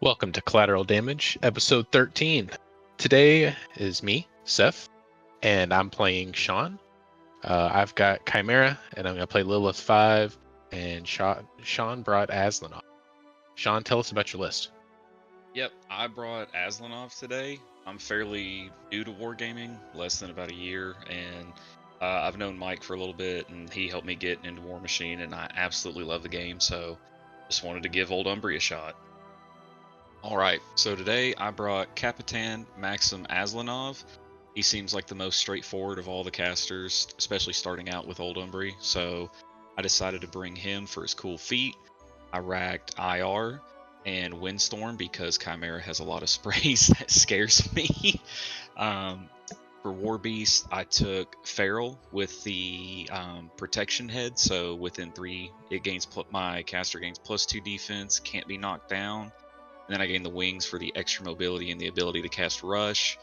Welcome to Collateral Damage, episode 13. Today is me, Seth, and I'm playing Sean. I've got Khymera, and I'm going to play Lylyth 5, and Sean brought Azlanov. Sean, tell us about your list. Yep, I brought Azlanov today. I'm fairly new to wargaming, less than about a year, and I've known Mike for a little bit, and he helped me get into Warmachine, and I absolutely love the game, so just wanted to give Old Umbrey a shot. Alright, so today I brought Kapitan Maxim Azlanov. He seems like the most straightforward of all the casters, especially starting out with Old Umbrey, so I decided to bring him for his cool feat. I racked IR and Windstorm because Khymera has a lot of sprays that scares me. For War Beast, I took Feral with the protection head, so within 3, it gains my caster gains +2 defense, can't be knocked down. And then I gained the wings for the extra mobility and the ability to cast Rush.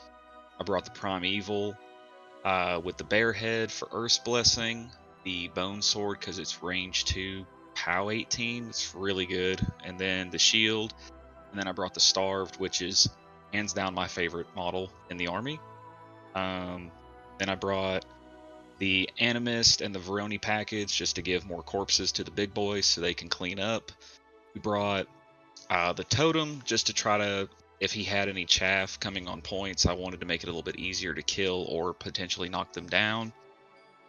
I brought the Primeval with the Bear Head for Earth's Blessing, the Bone Sword because it's range 2, POW 18, it's really good, and then the Shield, and then I brought the Starved, which is hands down my favorite model in the army. Then I brought the Animist and the Veroni package just to give more corpses to the big boys so they can clean up. We brought the Totem just to try to, if he had any chaff coming on points, I wanted to make it a little bit easier to kill or potentially knock them down.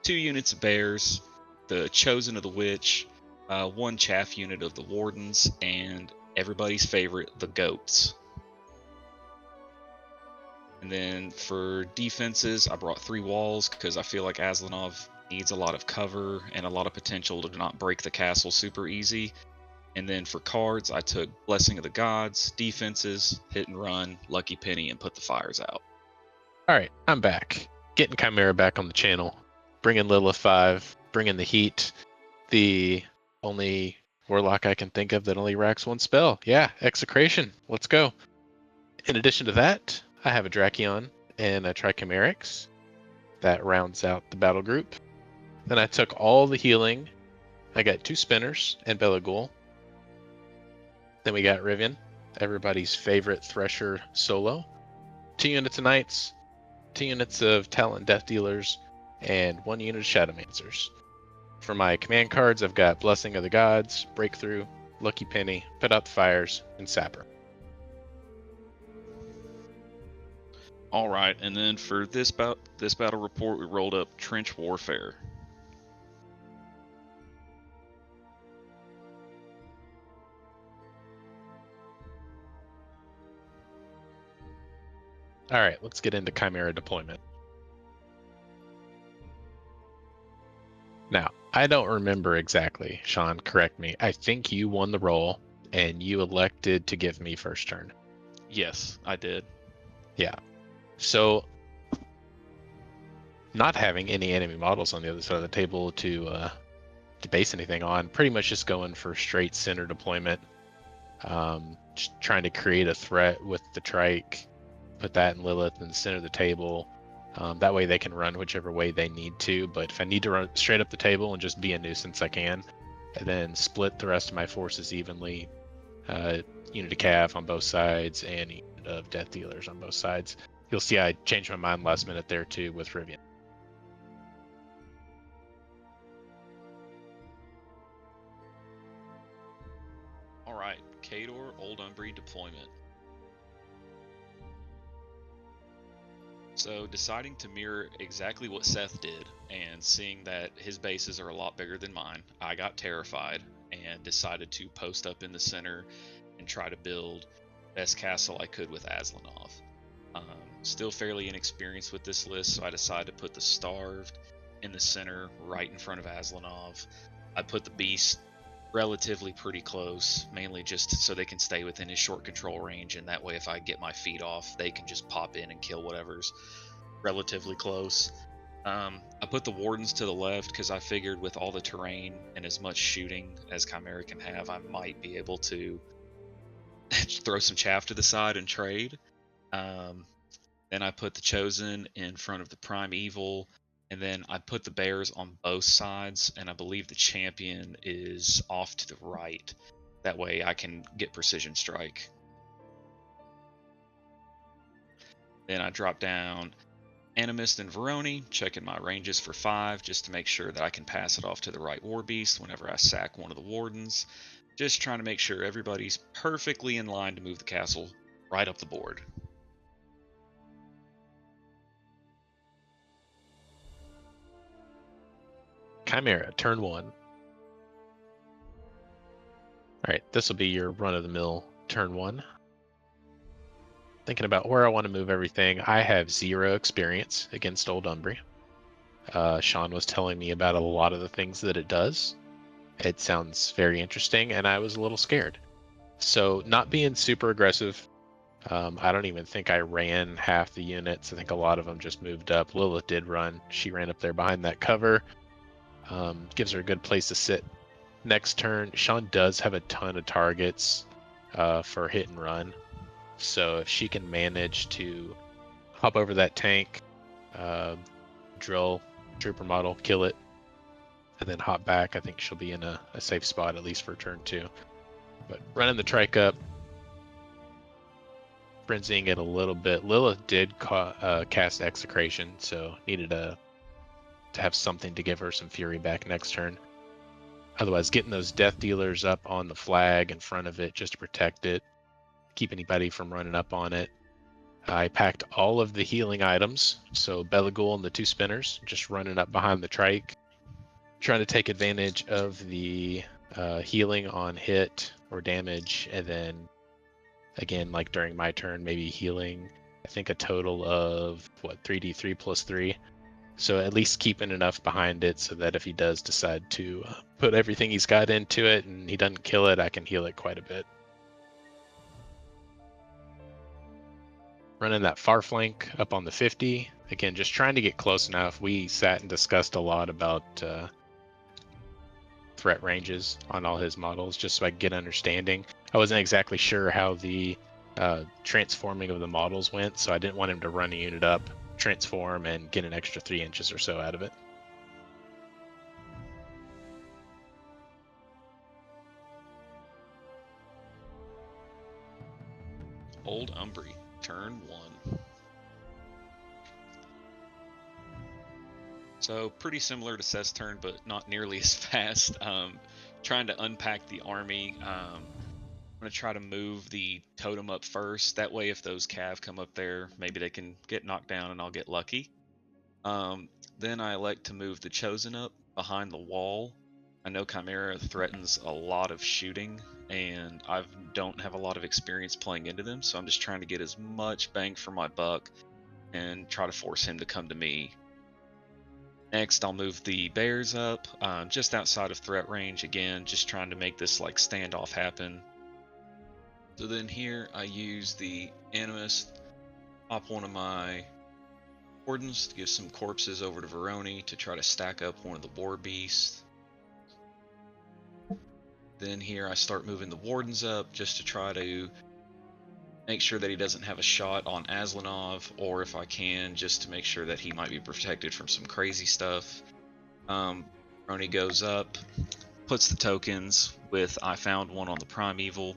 2 units of Bears, the Chosen of the Witch, 1 chaff unit of the Wardens, and everybody's favorite, the Goats. And then for defenses, I brought 3 walls because I feel like Azlanov needs a lot of cover and a lot of potential to not break the castle super easy. And then for cards, I took Blessing of the Gods, defenses, hit and run, Lucky Penny, and put the fires out. Alright, I'm back. Getting Khymera back on the channel. Bringing Lylyth 5, bringing the heat. The only Warlock I can think of that only racks 1 spell. Yeah, Execration. Let's go. In addition to that, I have a Drakion and a Trichimerics. That rounds out the battle group. Then I took all the healing. I got 2 Spinners and Belagul. Then we got Rivian, everybody's favorite Thresher solo. 2 units of Knights, 2 units of Talent Death Dealers, and 1 unit of Shadowmancers. For my command cards, I've got Blessing of the Gods, Breakthrough, Lucky Penny, Put Out the Fires, and Sapper. Alright, and then for this battle report, we rolled up Trench Warfare. Alright, let's get into Khymera Deployment. Now, I don't remember exactly, Sean, correct me. I think you won the roll, and you elected to give me first turn. Yes, I did. Yeah. So, not having any enemy models on the other side of the table to base anything on, pretty much just going for straight center deployment. Just trying to create a threat with the Trike, put that in Lylyth in the center of the table. That way they can run whichever way they need to, but if I need to run straight up the table and just be a nuisance, I can. And then split the rest of my forces evenly. Unit of Cav on both sides and unit of Death Dealers on both sides. You'll see I changed my mind last minute there too with Rivian. Alright, Khador, Old Umbrey Deployment. So deciding to mirror exactly what Seth did and seeing that his bases are a lot bigger than mine, I got terrified and decided to post up in the center and try to build best castle I could with Azlanov. Still fairly inexperienced with this list, so I decided to put the Starved in the center right in front of Azlanov. I put the Beast relatively pretty close, mainly just so they can stay within his short control range, and that way if I get my feet off, they can just pop in and kill whatever's relatively close. I put the Wardens to the left because I figured with all the terrain and as much shooting as Khymera can have, I might be able to throw some chaff to the side and trade. Then I put the Chosen in front of the Primeval, and then I put the Bears on both sides, and I believe the Champion is off to the right. That way I can get Precision Strike. Then I drop down Animist and Veroni, checking my ranges for 5 just to make sure that I can pass it off to the right War Beast whenever I sack one of the Wardens. Just trying to make sure everybody's perfectly in line to move the castle right up the board. Khymera, turn 1. Alright, this will be your run-of-the-mill turn 1. Thinking about where I want to move everything. I have 0 experience against Old Umbrey. Sean was telling me about a lot of the things that it does. It sounds very interesting, and I was a little scared. So not being super aggressive. I don't even think I ran half the units. I think a lot of them just moved up. Lylyth did run. She ran up there behind that cover. Gives her a good place to sit. Next turn, Sean does have a ton of targets for hit and run. So if she can manage to hop over that tank, drill trooper model, kill it, and then hop back, I think she'll be in a safe spot, at least for turn 2. But running the trike up, frenzying it a little bit. Lylyth did cast Execration, so needed to have something to give her some fury back next turn. Otherwise, getting those death dealers up on the flag in front of it just to protect it, keep anybody from running up on it. I packed all of the healing items, so Belagul and the 2 spinners, just running up behind the trike, trying to take advantage of the healing on hit or damage, and then again, like during my turn, maybe healing, I think a total of 3d3 plus 3. So at least keeping enough behind it so that if he does decide to put everything he's got into it and he doesn't kill it, I can heal it quite a bit. Running that far flank up on the 50. Again, just trying to get close enough. We sat and discussed a lot about threat ranges on all his models just so I could get understanding. I wasn't exactly sure how the transforming of the models went, so I didn't want him to run a unit up, transform, and get an extra 3 inches or so out of it. Old Umbrey, turn 1. So pretty similar to Seth's turn, but not nearly as fast. Trying to unpack the army. I'm going to try to move the totem up first. That way, if those cav come up there, maybe they can get knocked down and I'll get lucky. Then I elect to move the Chosen up behind the wall. I know Khymera threatens a lot of shooting, and I don't have a lot of experience playing into them, so I'm just trying to get as much bang for my buck and try to force him to come to me. Next, I'll move the bears up, just outside of threat range again, just trying to make this like standoff happen. So then here I use the Animist, pop one of my Wardens to give some corpses over to Veroni to try to stack up one of the War Beasts. Then here I start moving the Wardens up just to try to make sure that he doesn't have a shot on Azlanov, or if I can, just to make sure that he might be protected from some crazy stuff. Veroni goes up, puts the tokens with I found one on the Primeval.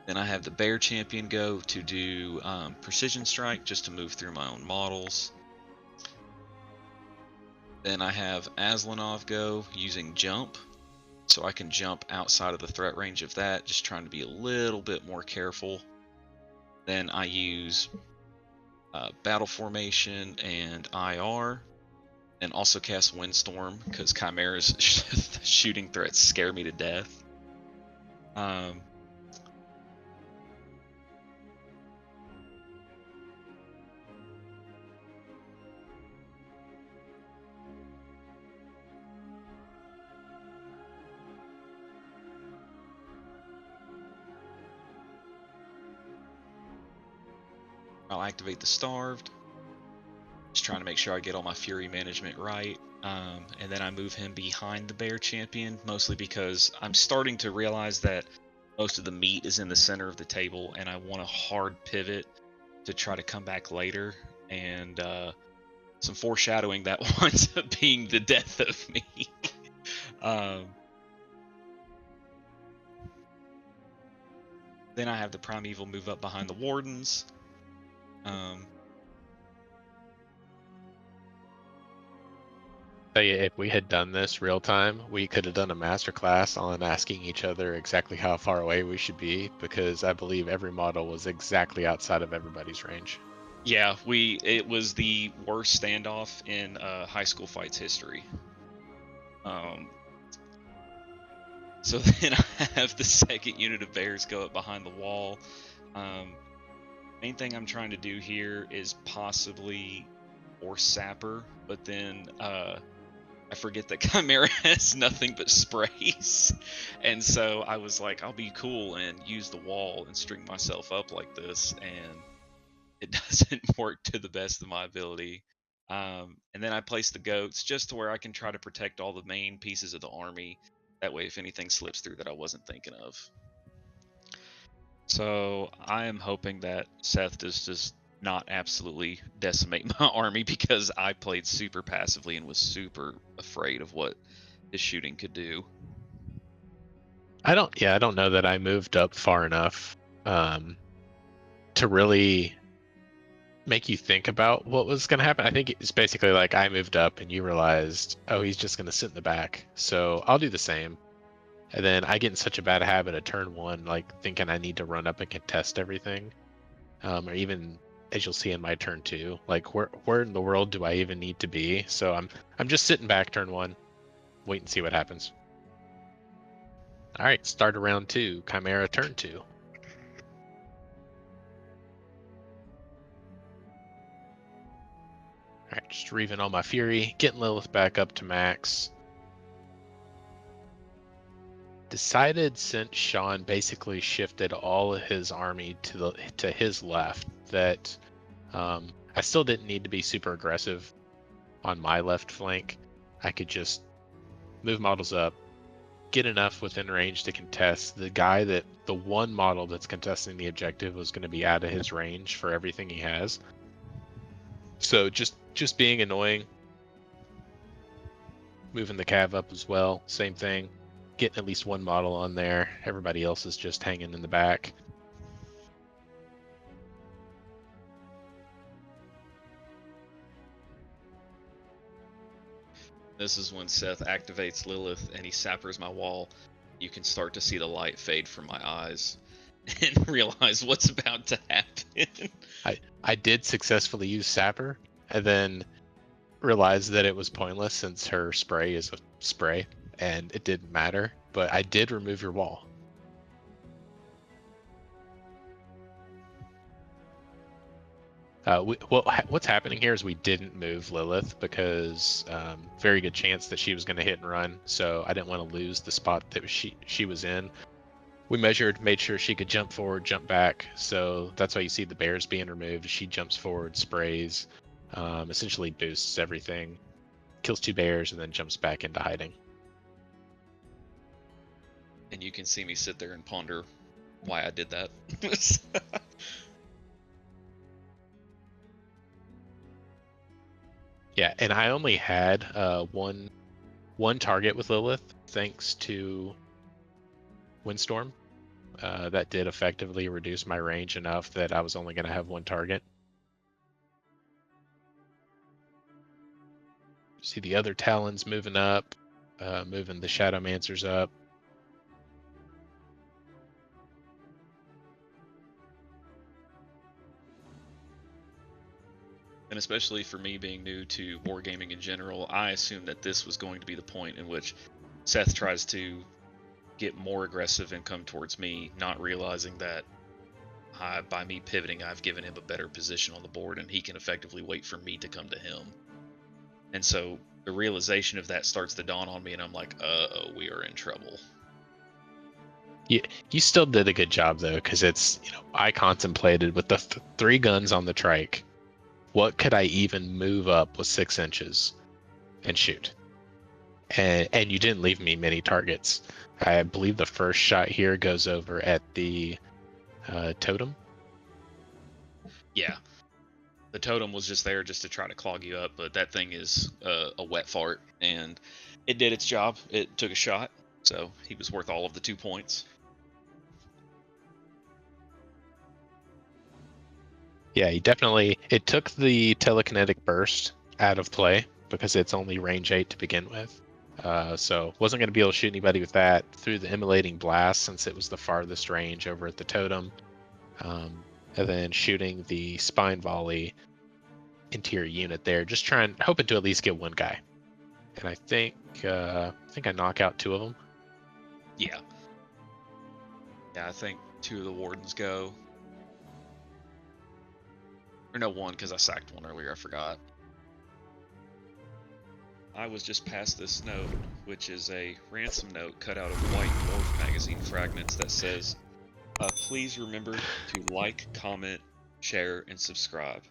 Then I have the Bear Champion go to do Precision Strike just to move through my own models. Then I have Azlanov go using Jump, so I can jump outside of the threat range of that, just trying to be a little bit more careful. Then I use Battle Formation and IR, and also cast Windstorm because Khymera's shooting threats scare me to death. I'll activate the Starved. Just trying to make sure I get all my Fury management right. And then I move him behind the Bear Champion, mostly because I'm starting to realize that most of the meat is in the center of the table, and I want a hard pivot to try to come back later. And some foreshadowing that winds up being the death of me. Then I have the Primeval move up behind the Wardens. Tell you, if we had done this real time, we could have done a masterclass on asking each other exactly how far away we should be, because I believe every model was exactly outside of everybody's range. Yeah, it was the worst standoff in high school fights history. So then I have the second unit of bears go up behind the wall. Main thing I'm trying to do here is possibly or sapper, but then I forget that Khymera has nothing but sprays. And so I was like, I'll be cool and use the wall and string myself up like this, and it doesn't work to the best of my ability. And then I place the goats just to where I can try to protect all the main pieces of the army. That way, if anything slips through that I wasn't thinking of. So I am hoping that Seth does just not absolutely decimate my army, because I played super passively and was super afraid of what his shooting could do. I don't know that I moved up far enough to really make you think about what was going to happen. I think it's basically like I moved up and you realized, oh, he's just going to sit in the back. So I'll do the same. And then I get in such a bad habit of turn one, like thinking I need to run up and contest everything. Or even, as you'll see in my turn two, like where in the world do I even need to be? So I'm just sitting back turn one, wait and see what happens. All right, start of round two, Khymera turn two. All right, just reaving all my fury, getting Lylyth back up to max. Decided, since Sean basically shifted all of his army to his left, that I still didn't need to be super aggressive on my left flank. I could just move models up, get enough within range to contest. The one model that's contesting the objective was going to be out of his range for everything he has. So just being annoying, moving the cav up as well, same thing. Getting at least one model on there. Everybody else is just hanging in the back. This is when Seth activates Lylyth and he sappers my wall. You can start to see the light fade from my eyes and realize what's about to happen. I did successfully use Sapper, and then realized that it was pointless since her spray is a spray, and it didn't matter. But I did remove your wall. What's happening here is we didn't move Lylyth because very good chance that she was going to hit and run. So I didn't want to lose the spot that she was in. We measured, made sure she could jump forward, jump back. So that's why you see the bears being removed. She jumps forward, sprays, essentially boosts everything, kills two bears, and then jumps back into hiding. And you can see me sit there and ponder why I did that. Yeah, and I only had one target with Lylyth, thanks to Windstorm. That did effectively reduce my range enough that I was only going to have one target. See the other Talons moving up, moving the Shadowmancers up. And especially for me being new to wargaming in general, I assumed that this was going to be the point in which Seth tries to get more aggressive and come towards me, not realizing that by me pivoting, I've given him a better position on the board and he can effectively wait for me to come to him. And so the realization of that starts to dawn on me, and I'm like, uh-oh, we are in trouble. You still did a good job though, because it's, I contemplated with the three guns on the trike, what could I even move up with 6 inches and shoot? And you didn't leave me many targets. I believe the first shot here goes over at the totem. Yeah. The totem was just there just to try to clog you up, but that thing is a wet fart, and it did its job. It took a shot, so he was worth all of the 2 points. Yeah, he definitely. It took the telekinetic burst out of play because it's only range 8 to begin with. So wasn't going to be able to shoot anybody with that. Through the immolating blast since it was the farthest range over at the totem. And then shooting the spine volley into your unit there, just hoping to at least get one guy. And I think I knock out 2 of them. Yeah. Yeah, I think 2 of the wardens go. Or no, 1, because I sacked 1 earlier, I forgot. I was just past this note, which is a ransom note cut out of White Dwarf magazine fragments that says, please remember to like, comment, share, and subscribe.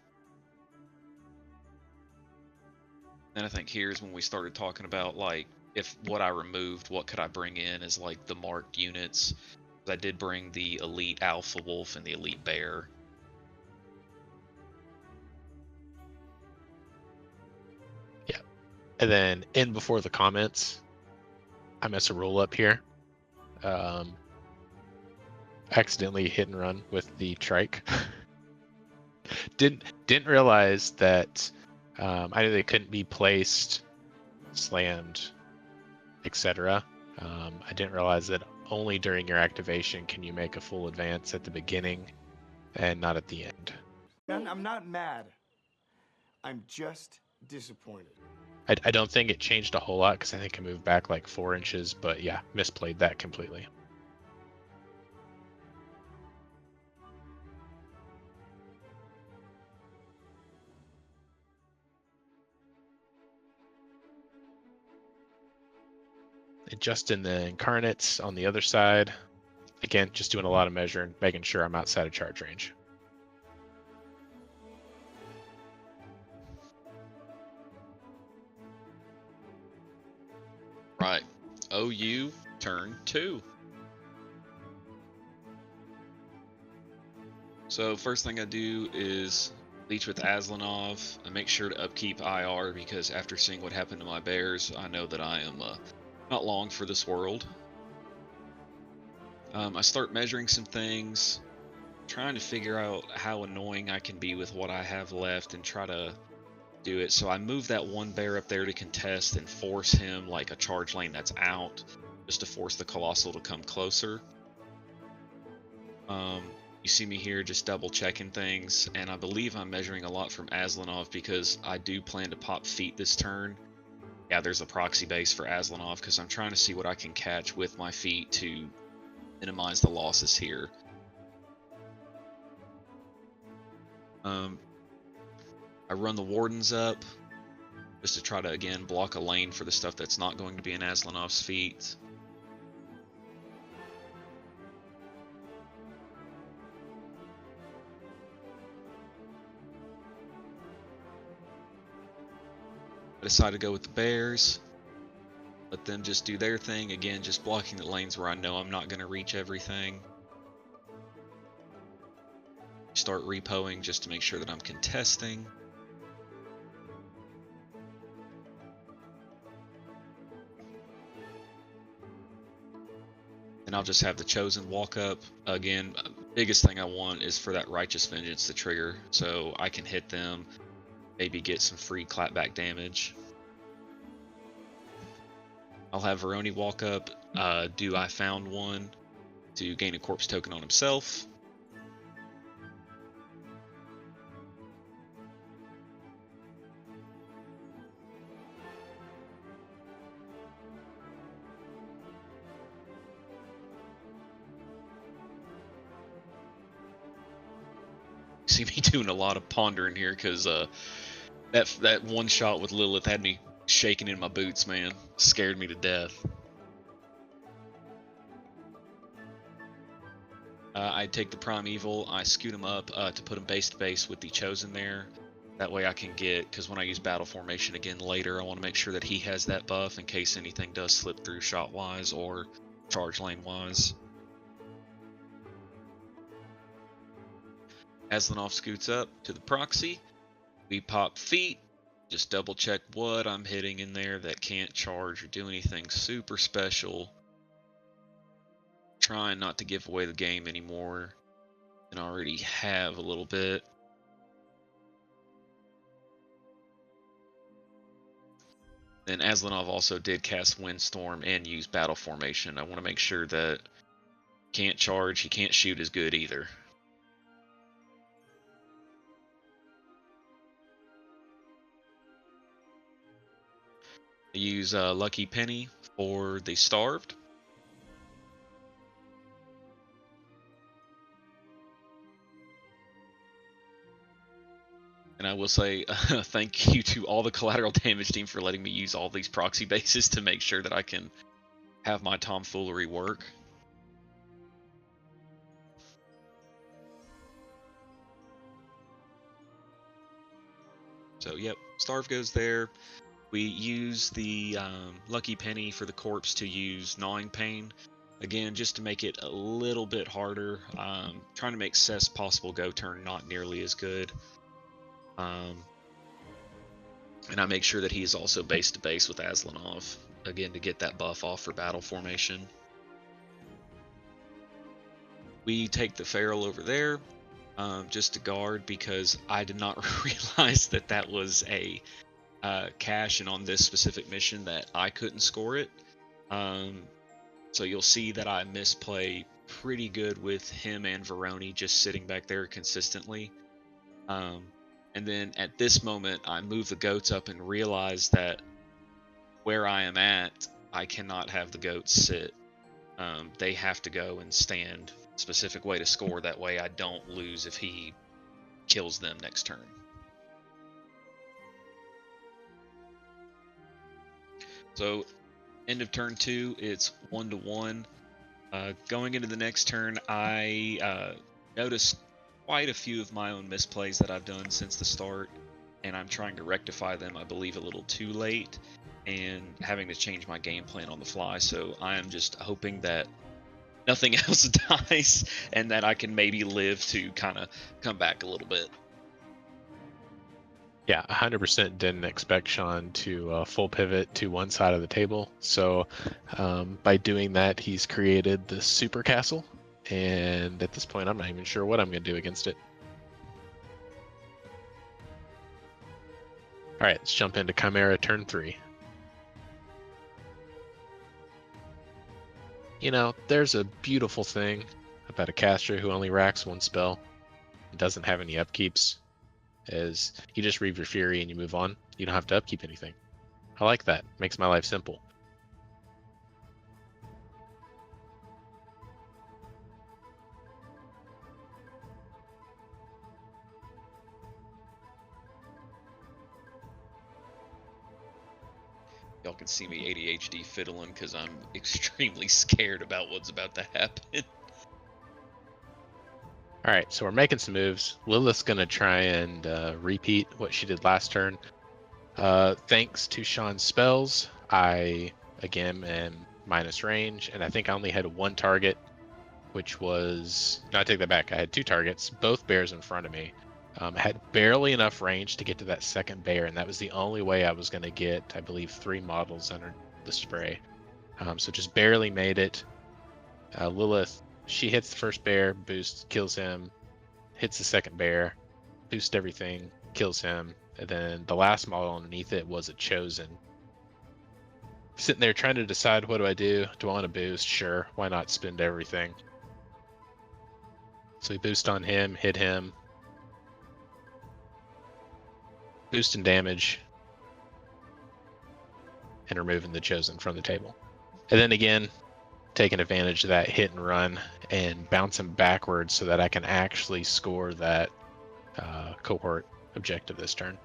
And I think here's when we started talking about, like, if what I removed, what could I bring in as, like, the marked units. I did bring the Elite Alpha Wolf and the Elite Bear. Yeah. And then in before the comments, I mess a roll up here. Accidentally hit and run with the trike. Didn't realize that either they couldn't be placed, slammed, etc. I didn't realize that only during your activation can you make a full advance at the beginning and not at the end. I'm not mad. I'm just disappointed. I don't think it changed a whole lot because I think I moved back like 4 inches, but yeah, misplayed that completely. Adjusting the incarnates on the other side. Again, just doing a lot of measuring, making sure I'm outside of charge range. Right. OU turn 2. So first thing I do is leech with Azlanov and make sure to upkeep IR because after seeing what happened to my bears, I know that I am not long for this world. I start measuring some things, trying to figure out how annoying I can be with what I have left and try to do it. So I move that 1 bear up there to contest and force him like a charge lane that's out, just to force the Colossal to come closer. You see me here just double checking things, and I believe I'm measuring a lot from Azlanov because I do plan to pop feet this turn. Yeah, there's a proxy base for Azlanov because I'm trying to see what I can catch with my feet to minimize the losses here. I run the Wardens up just to try to, again, block a lane for the stuff that's not going to be in Azlanov's feet. I decide to go with the Bears. Let them just do their thing. Again, just blocking the lanes where I know I'm not going to reach everything. Start repoing just to make sure that I'm contesting. And I'll just have the Chosen walk up. Again, biggest thing I want is for that Righteous Vengeance to trigger so I can hit them, maybe get some free clapback damage. I'll have Veroni walk up, do I Found One to gain a corpse token on himself. See me doing a lot of pondering here because that one shot with Lylyth had me shaking in my boots, man. Scared me to death. I take the Primeval, I scoot him up to put him base to base with the Chosen there. That way I can get, because when I use Battle Formation again later, I want to make sure that he has that buff in case anything does slip through shot-wise or charge lane-wise. Azlanov scoots up to the proxy. We pop feet. Just double check what I'm hitting in there that can't charge or do anything super special. Trying not to give away the game anymore and already have a little bit. And Azlanov also did cast Windstorm and use Battle Formation. I want to make sure that can't charge, he can't shoot as good either. I use Lucky Penny for the Starved. And I will say thank you to all the Collateral Damage team for letting me use all these proxy bases to make sure that I can have my tomfoolery work. So, yep, Starve goes there. We use the Lucky Penny for the corpse to use Gnawing Pain. Again, just to make it a little bit harder. Trying to make Seth's possible go turn not nearly as good. And I make sure that he is also base to base with Azlanov, again, to get that buff off for Battle Formation. We take the Feral over there, just to guard, because I did not realize that that was a cache, and on this specific mission that I couldn't score it. So you'll see that I misplay pretty good with him and Veroni just sitting back there consistently. And then at this moment, I move the goats up and realize that where I am at, I cannot have the goats sit. They have to go and stand a specific way to score. That way I don't lose if he kills them next turn. So end of turn 2, it's 1-1. Going into the next turn, I noticed quite a few of my own misplays that I've done since the start, and I'm trying to rectify them, I believe, a little too late, and having to change my game plan on the fly. So I am just hoping that nothing else dies, and that I can maybe live to kind of come back a little bit. Yeah, 100% didn't expect Sean to full pivot to one side of the table. So by doing that, he's created the super castle. And at this point, I'm not even sure what I'm going to do against it. All right, let's jump into Khymera turn 3. You know, there's a beautiful thing about a caster who only racks one spell and doesn't have any upkeeps, is you just reave your Fury and you move on. You don't have to upkeep anything. I like that. Makes my life simple. Y'all can see me ADHD fiddling because I'm extremely scared about what's about to happen. All right, so we're making some moves. Lylyth's going to try and repeat what she did last turn. Thanks to Sean's spells, I, again, am minus range, and I think I only had one target, which was... No, I take that back. I had two targets, both bears in front of me. I had barely enough range to get to that second bear, and that was the only way I was going to get, I believe, 3 models under the spray. So just barely made it. Lylyth, she hits the first bear, boost, kills him, hits the second bear, boost everything, kills him, and then the last model underneath it was a chosen. Sitting there trying to decide, what do I do? Do I want to boost? Sure, why not spend everything? So we boost on him, hit him, boosting damage, and removing the chosen from the table. And then again, taking advantage of that hit and run and bouncing backwards so that I can actually score that cohort objective this turn.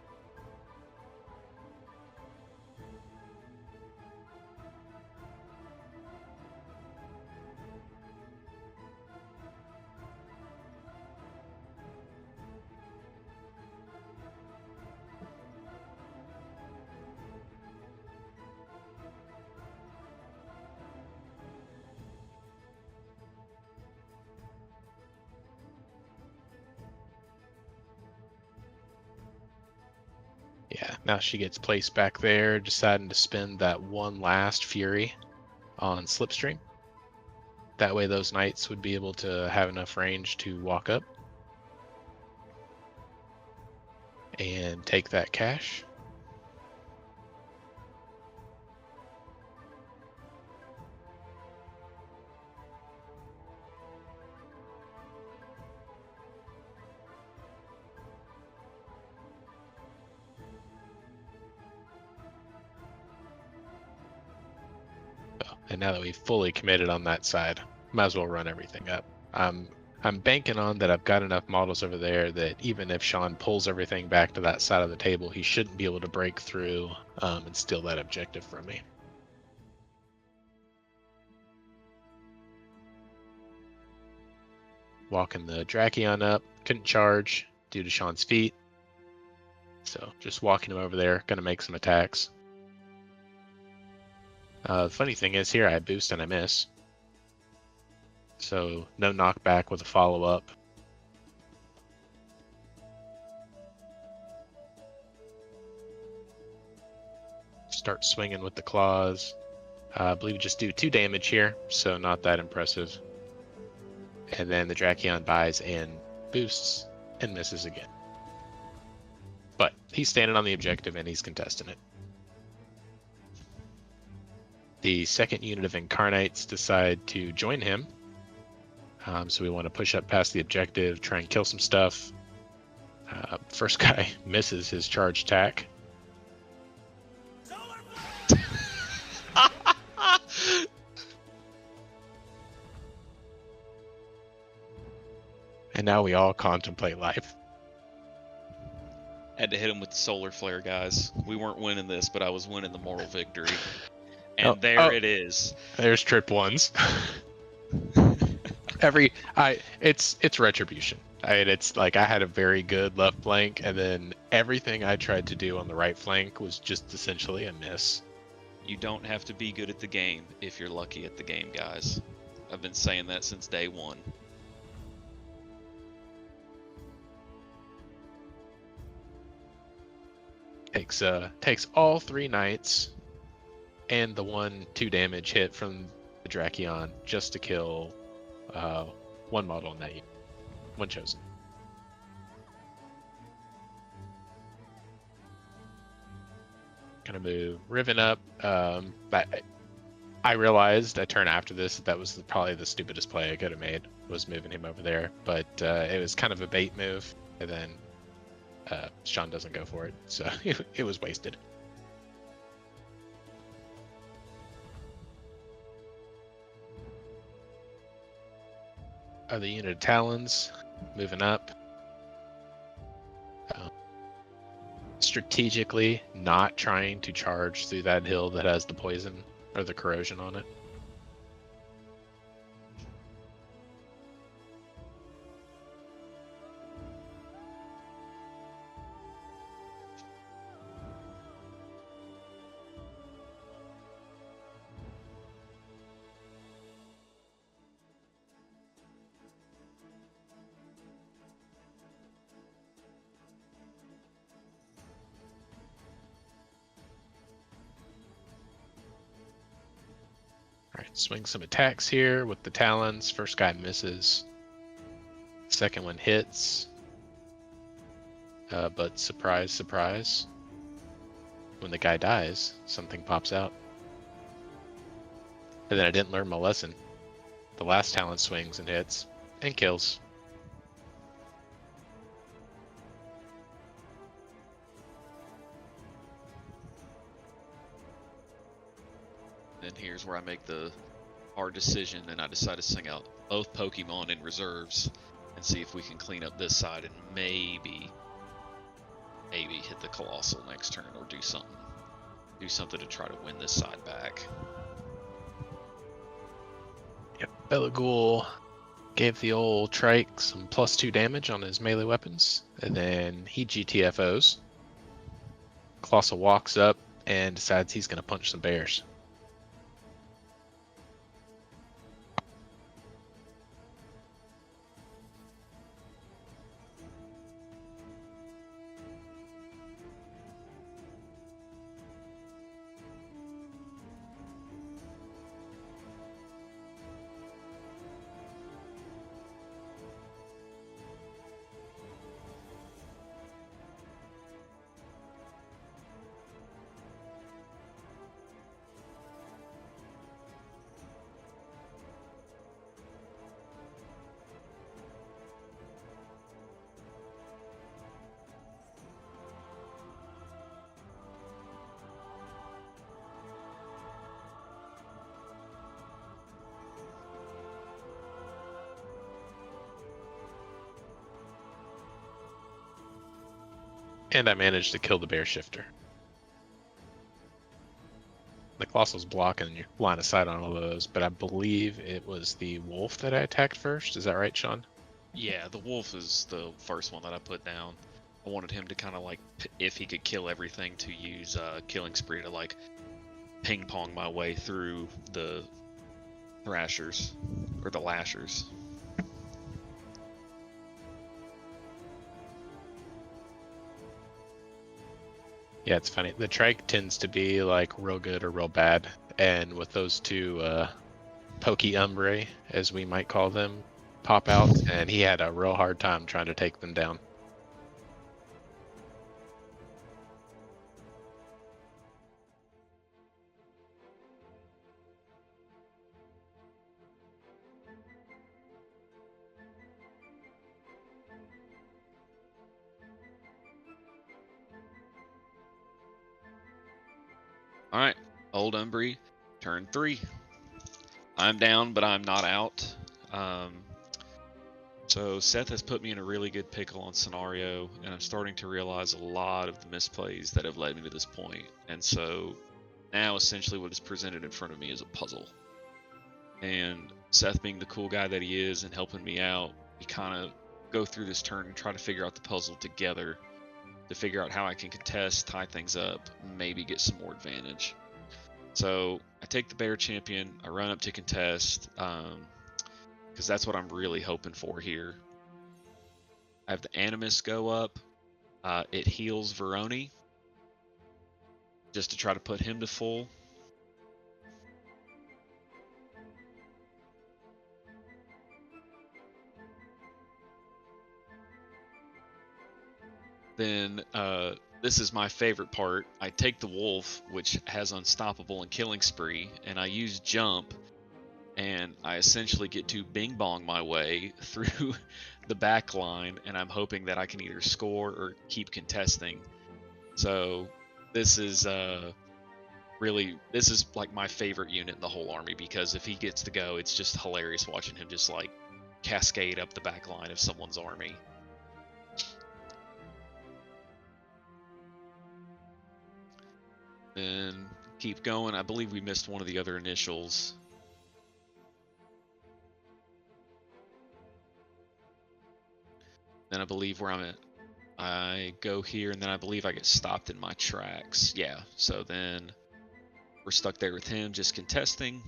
Yeah, now she gets placed back there, deciding to spend that one last Fury on Slipstream. That way those knights would be able to have enough range to walk up and take that cash. And now that we've fully committed on that side, might as well run everything up. I'm banking on that I've got enough models over there that even if Sean pulls everything back to that side of the table, he shouldn't be able to break through and steal that objective from me. Walking the Drakion up, couldn't charge due to Sean's feet. So just walking him over there, gonna make some attacks. The funny thing is here I boost and I miss. So no knockback with a follow-up. Start swinging with the claws. I believe we just do 2 damage here, so not that impressive. And then the Drakion buys and boosts and misses again. But he's standing on the objective and he's contesting it. The second unit of Incarnates decide to join him. So we want to push up past the objective, try and kill some stuff. First guy misses his charge attack. And now we all contemplate life. Had to hit him with the solar flare, guys. We weren't winning this, but I was winning the moral victory. And it is. There's trip ones. It's retribution. It's like I had a very good left flank, and then everything I tried to do on the right flank was just essentially a miss. You don't have to be good at the game if you're lucky at the game, guys. I've been saying that since day one. Takes all 3 knights and the 1/2 damage hit from the Drakion just to kill 1 model in that unit. 1 chosen. Gonna move Riven up. I realized a turn after this that was probably the stupidest play I could have made, was moving him over there, but it was kind of a bait move, and then Sean doesn't go for it, so it was wasted. Other unit of Talons moving up. Strategically not trying to charge through that hill that has the poison or the corrosion on it. Alright, swing some attacks here with the Talons. First guy misses. Second one hits. But surprise, surprise. When the guy dies, something pops out. And then I didn't learn my lesson. The last Talon swings and hits and kills. Then here's where I make the hard decision, and I decide to sing out both Pokemon in reserves and see if we can clean up this side and maybe hit the Colossal next turn or do something to try to win this side back. Yep, Belagul gave the old Trike some +2 damage on his melee weapons, and then he GTFOs. Colossal walks up and decides he's going to punch some bears. And I managed to kill the bear shifter. The Colossal's blocking your line of sight on all of those, but I believe it was the wolf that I attacked first. Is that right, Sean? Yeah, the wolf is the first one that I put down. I wanted him to kind of like, if he could kill everything, to use Killing Spree to like ping pong my way through the thrashers or the lashers. Yeah, it's funny. The trike tends to be like real good or real bad, and with those two pokey Umbrey, as we might call them, pop out, and he had a real hard time trying to take them down. All right, Old Umbrey, turn 3. I'm down, but I'm not out. So Seth has put me in a really good pickle on scenario, and I'm starting to realize a lot of the misplays that have led me to this point. And so now essentially what is presented in front of me is a puzzle. And Seth, being the cool guy that he is and helping me out, we kind of go through this turn and try to figure out the puzzle together to figure out how I can contest, tie things up, maybe get some more advantage. So I take the bear champion, I run up to contest, because that's what I'm really hoping for here. I have the Animus go up. It heals Veroni, just to try to put him to full. Then this is my favorite part. I take the wolf, which has Unstoppable and Killing Spree, and I use Jump, and I essentially get to bing bong my way through the back line, and I'm hoping that I can either score or keep contesting. So this is this is like my favorite unit in the whole army, because if he gets to go, it's just hilarious watching him just like cascade up the back line of someone's army. And keep going. I believe we missed one of the other initials. Then I believe where I'm at, I go here, and then I believe I get stopped in my tracks. Yeah, so then we're stuck there with him just contesting.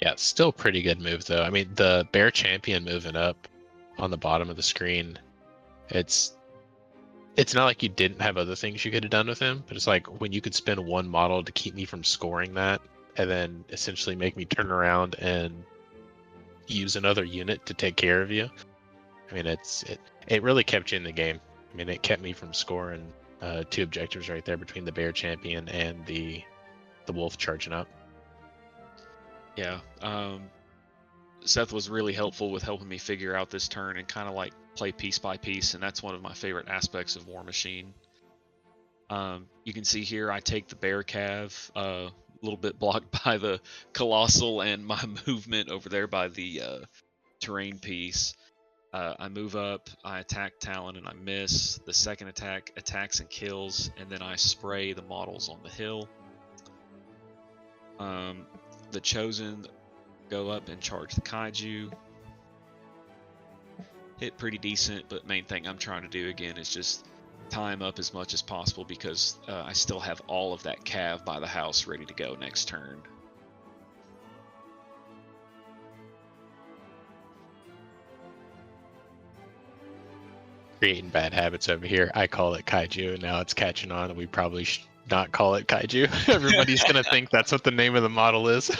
Yeah, it's still a pretty good move, though. I mean, the bear champion moving up on the bottom of the screen, it's not like you didn't have other things you could have done with him, but it's like when you could spend one model to keep me from scoring that, and then essentially make me turn around and use another unit to take care of you. I mean, it really kept you in the game. I mean, it kept me from scoring 2 objectives right there between the bear champion and the wolf charging up. Yeah, Seth was really helpful with helping me figure out this turn and kind of like play piece by piece, and that's one of my favorite aspects of Warmachine. You can see here I take the bear cav, a little bit blocked by the colossal and my movement over there by the terrain piece. I move up, I attack Talon, and I miss. The second attack attacks and kills, and then I spray the models on the hill. The Chosen go up and charge the Kaiju. Hit pretty decent, but main thing I'm trying to do again is just time up as much as possible, because I still have all of that cav by the house ready to go next turn. Creating bad habits over here. I call it Kaiju, and now it's catching on, and we probably should not call it Kaiju. Everybody's going to think that's what the name of the model is.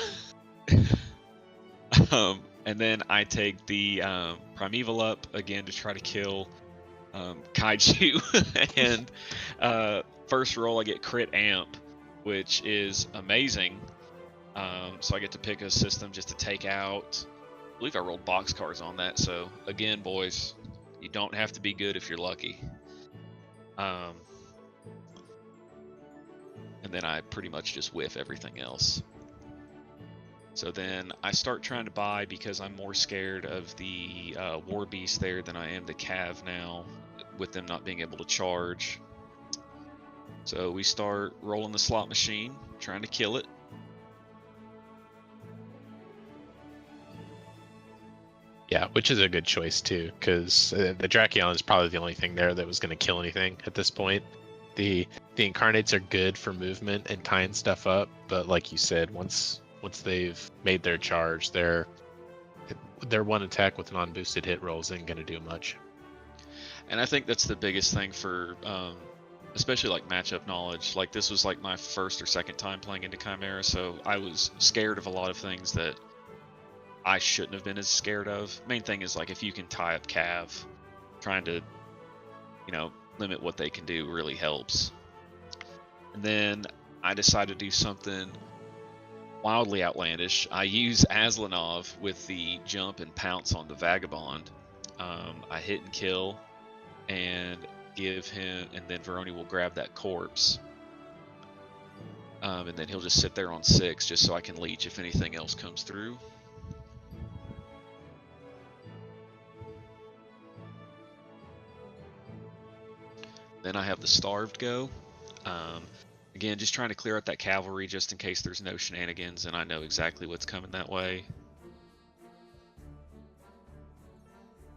And then I take the Primeval up again to try to kill Kaiju. And first roll I get crit amp, which is amazing. So I get to pick a system just to take out. I believe I rolled boxcars on that. So again, boys, you don't have to be good if you're lucky. And then I pretty much just whiff everything else. So then I start trying to buy, because I'm more scared of the War Beast there than I am the Cav now. with them not being able to charge. So we start rolling the slot machine, trying to kill it. Yeah, which is a good choice too, because the Drakion is probably the only thing there that was going to kill anything at this point. The Incarnates are good for movement and tying stuff up, but like you said, once they've made their charge, their one attack with non-boosted hit rolls isn't going to do much. And I think that's the biggest thing for, especially like matchup knowledge. Like this was like my first or second time playing into Khymera, so I was scared of a lot of things that I shouldn't have been as scared of. Main thing is like if you can tie up Cav, trying to, limit what they can do really helps. And then I decided to do something wildly outlandish. I use Azlanov with the jump and pounce on the Vagabond. I hit and kill and give him, and then Veroni will grab that corpse. And then he'll just sit there on 6 just so I can leech if anything else comes through. Then I have the Starved go. Again, just trying to clear out that cavalry just in case there's no shenanigans, and I know exactly what's coming that way.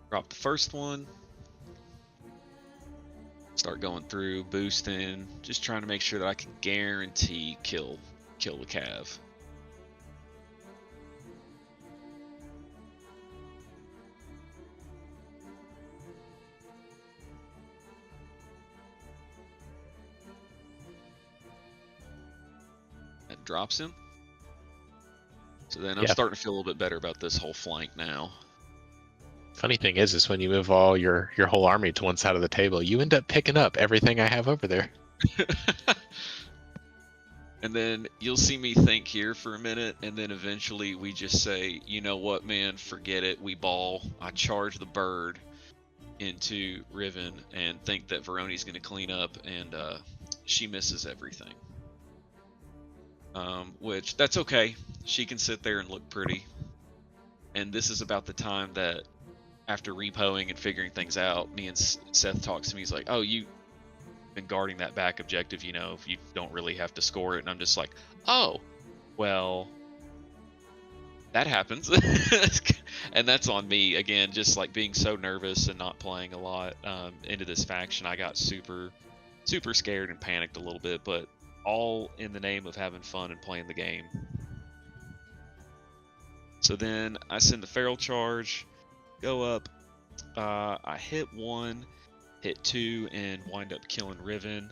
Drop the first one. Start going through, boosting, just trying to make sure that I can guarantee kill the cav. That drops him. So then I'm starting to feel a little bit better about this whole flank now. Funny thing is when you move all your whole army to one side of the table, you end up picking up everything I have over there. And then you'll see me think here for a minute, and then eventually we just say, you know what, man, forget it, we ball. I charge the bird into Riven and think that Veroni's going to clean up, and she misses everything. Which, that's okay. She can sit there and look pretty. And this is about the time that, after repoing and figuring things out, me and Seth talks to me. He's like, oh, you've been guarding that back objective, you don't really have to score it. And I'm just like, oh, well, that happens. And that's on me, again, just like being so nervous and not playing a lot into this faction. I got super, super scared and panicked a little bit, but all in the name of having fun and playing the game. So then I send the feral charge, go up, I hit 1, hit 2, and wind up killing Riven.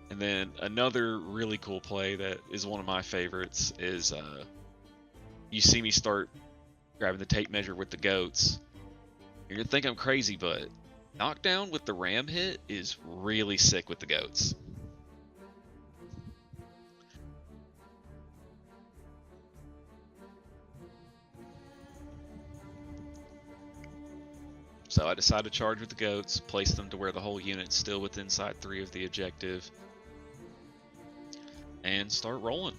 And then another really cool play that is one of my favorites is you see me start grabbing the tape measure with the goats. You're gonna think I'm crazy, but knockdown with the ram hit is really sick with the goats. So I decided to charge with the goats, place them to where the whole unit's still within side 3 of the objective, and start rolling.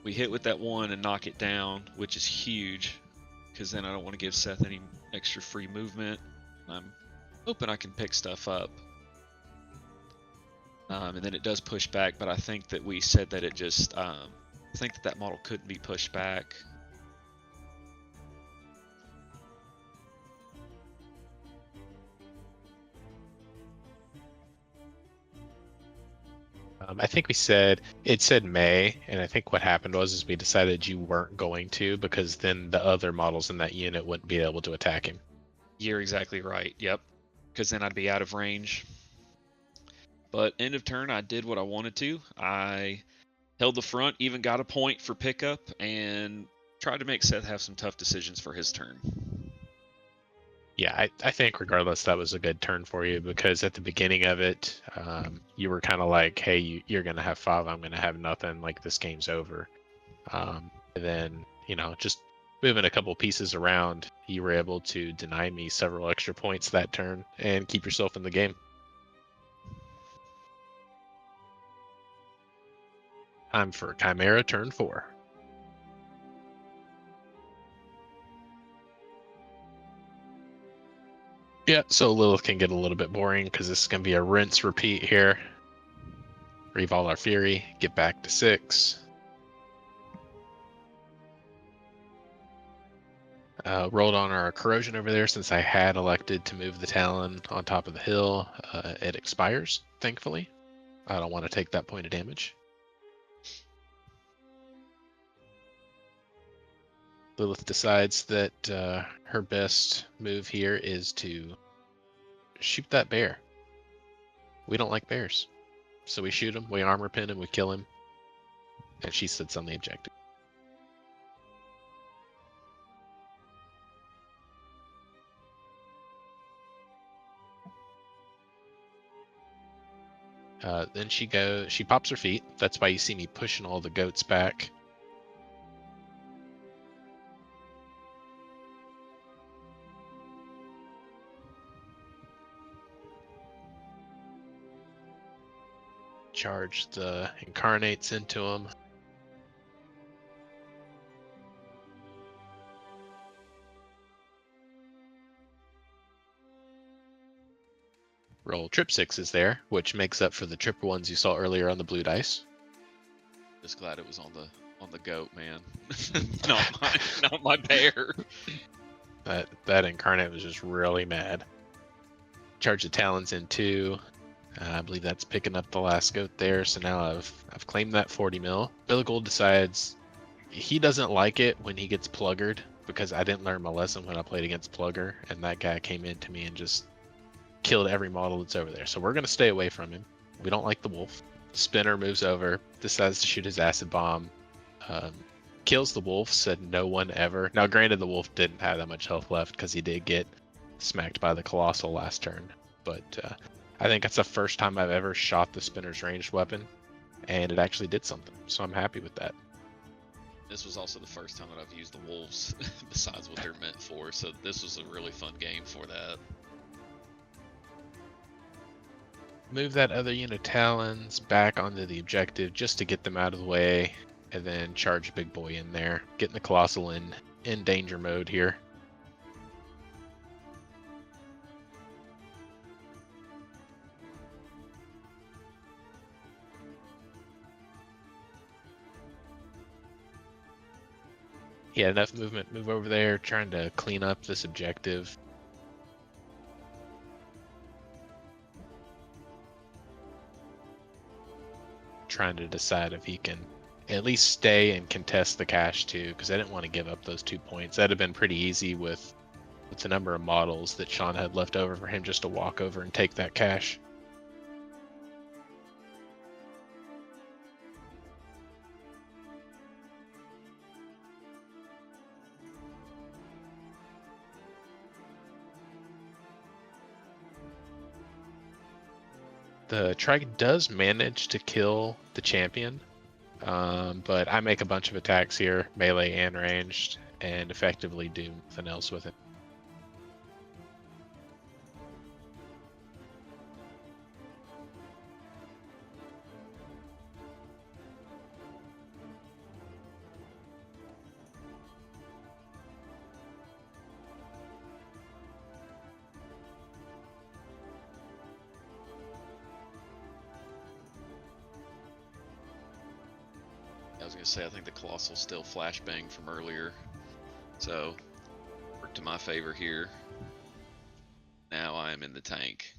We hit with that 1 and knock it down, which is huge, because then I don't want to give Seth any extra free movement. I'm hoping I can pick stuff up. And then it does push back, but I think that we said that it just... I think that model couldn't be pushed back. I think it said May, and I think what happened was we decided you weren't going to, because then the other models in that unit wouldn't be able to attack him. You're exactly right. Yep. Because then I'd be out of range. But end of turn, I did what I wanted to. I held the front, even got a point for pickup, and tried to make Seth have some tough decisions for his turn. Yeah, I think regardless, that was a good turn for you, because at the beginning of it, you were kind of like, hey, you're going to have 5, I'm going to have nothing, like this game's over. And then, just moving a couple pieces around, you were able to deny me several extra points that turn and keep yourself in the game. Time for Khymera Turn 4. Yeah, so Lylyth can get a little bit boring because this is going to be a rinse repeat here. Revolve our Fury, get back to 6. Rolled on our Corrosion over there since I had elected to move the Talon on top of the hill. It expires, thankfully. I don't want to take that point of damage. Lylyth decides that her best move here is to shoot that bear. We don't like bears. So we shoot him, we armor pin him, we kill him, and she sits on the objective. Then she pops her feet. That's why you see me pushing all the goats back. Charge the incarnates into them. Roll trip 6s there, which makes up for the triple ones you saw earlier on the blue dice. Just glad it was on the goat, man. not my bear. That incarnate was just really mad. Charge the talons in 2. I believe that's picking up the last goat there. So now I've claimed that 40 mil. Billigold decides he doesn't like it when he gets pluggered because I didn't learn my lesson when I played against Plugger, and that guy came into me and just killed every model that's over there. So we're going to stay away from him. We don't like the wolf. Spinner moves over, decides to shoot his acid bomb, kills the wolf, said no one ever. Now granted, the wolf didn't have that much health left because he did get smacked by the Colossal last turn. But I think that's the first time I've ever shot the Spinner's ranged weapon, and it actually did something. So I'm happy with that. This was also the first time that I've used the wolves besides what they're meant for. So this was a really fun game for that. Move that other unit Talons back onto the objective just to get them out of the way, and then charge Big Boy in there. Getting the Colossal in danger mode here. He had enough movement, move over there, trying to clean up this objective. Trying to decide if he can at least stay and contest the cache too, because I didn't want to give up those 2 points. That'd have been pretty easy with the number of models that Sean had left over for him just to walk over and take that cache. The Trike does manage to kill the champion, but I make a bunch of attacks here, melee and ranged, and effectively do nothing else with it. I was gonna say I think the Colossal still flashbang from earlier, so worked to my favor here. Now I am in the tank.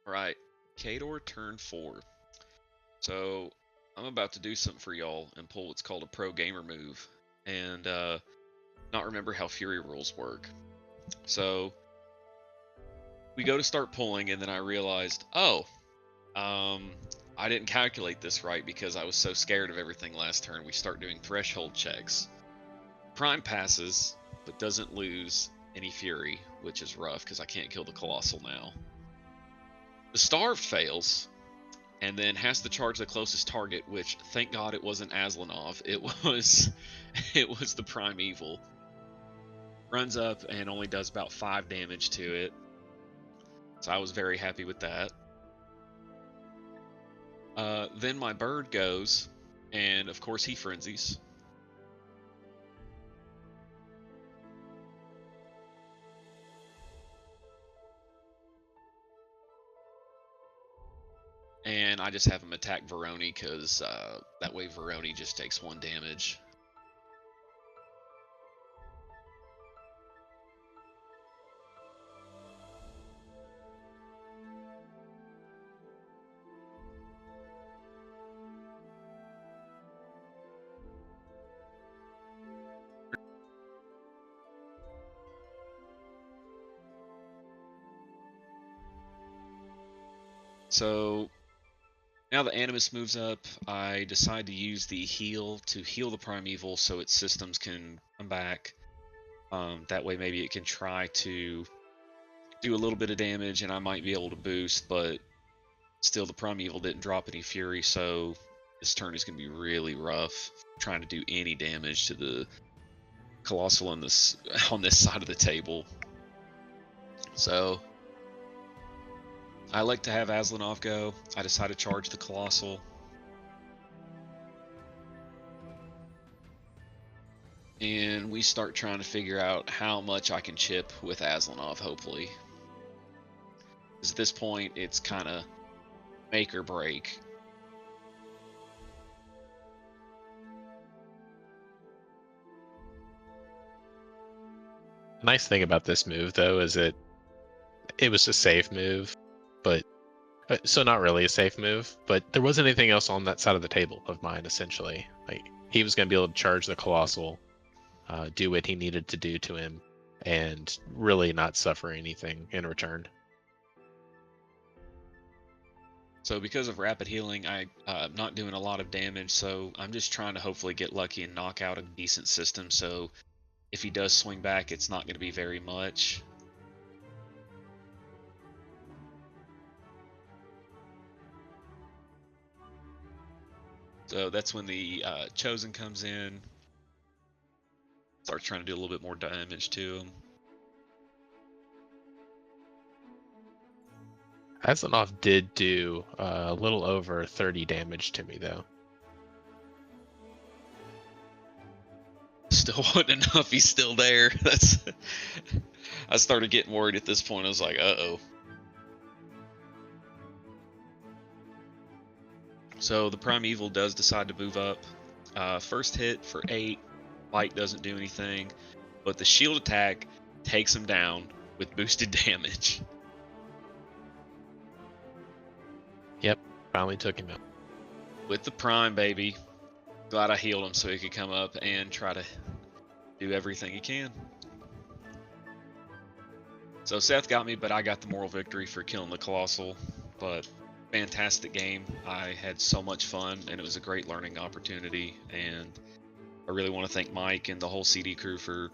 Alright, Khador turn 4. So I'm about to do something for y'all and pull what's called a pro gamer move, and not remember how Fury rules work. So we go to start pulling, and then I realized, oh, I didn't calculate this right because I was so scared of everything last turn. We start doing threshold checks. Prime passes, but doesn't lose any Fury, which is rough because I can't kill the Colossal now. The Starved fails, and then has to charge the closest target, which thank God it wasn't Azlanov. It was the Primeval. Runs up and only does about 5 damage to it. So I was very happy with that. Then my bird goes, and of course he frenzies. And I just have him attack Veroni, because that way Veroni just takes 1 damage. So now the Animus moves up. I decide to use the heal to heal the Primeval so its systems can come back. That way maybe it can try to do a little bit of damage and I might be able to boost, but still the Primeval didn't drop any Fury, so this turn is going to be really rough trying to do any damage to the Colossal on this side of the table. So I like to have Azlanov go. I decide to charge the Colossal. And we start trying to figure out how much I can chip with Azlanov, hopefully. Because at this point, it's kind of make or break. The nice thing about this move, though, is it was a safe move, but so not really a safe move, but there wasn't anything else on that side of the table of mine, essentially. Like, he was going to be able to charge the Colossal, do what he needed to do to him, and really not suffer anything in return. So because of rapid healing, I'm not doing a lot of damage, so I'm just trying to hopefully get lucky and knock out a decent system, so if he does swing back, it's not going to be very much. So that's when the Chosen comes in, starts trying to do a little bit more damage to him. Azlanov did do a little over 30 damage to me, though. Still wasn't enough. He's still there. I started getting worried at this point. I was like, uh-oh. So the Primeval does decide to move up. First hit for 8. Light doesn't do anything, but the shield attack takes him down with boosted damage. Yep, finally took him out. With the Prime, baby. Glad I healed him so he could come up and try to do everything he can. So Seth got me, but I got the moral victory for killing the Colossal. But fantastic game. I had so much fun, and it was a great learning opportunity. And I really want to thank Mike and the whole CD crew for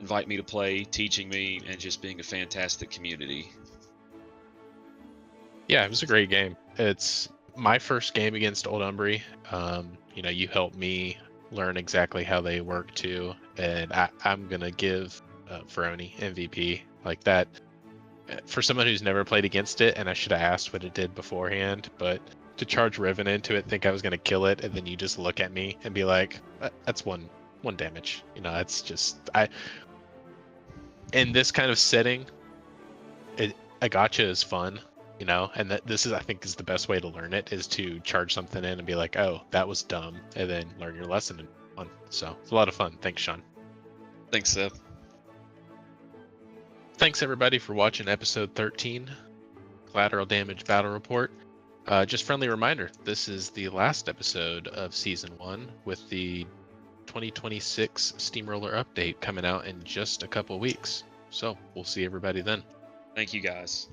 inviting me to play, teaching me, and just being a fantastic community. Yeah, it was a great game. It's my first game against Old Umbrey. You helped me learn exactly how they work too, and I'm gonna give Veroni MVP like that. For someone who's never played against it, and I should have asked what it did beforehand, but to charge Riven into it, think I was gonna kill it, and then you just look at me and be like, "That's one damage." It's just in this kind of setting, a gotcha is fun. And this is, I think, is the best way to learn it, is to charge something in and be like, oh, that was dumb, and then learn your lesson and fun. So it's a lot of fun. Thanks, Sean. Thanks, Seth. Thanks, everybody, for watching episode 13, Collateral Damage Battle Report. Just friendly reminder, this is the last episode of Season 1, with the 2026 Steamroller update coming out in just a couple weeks. So we'll see everybody then. Thank you, guys.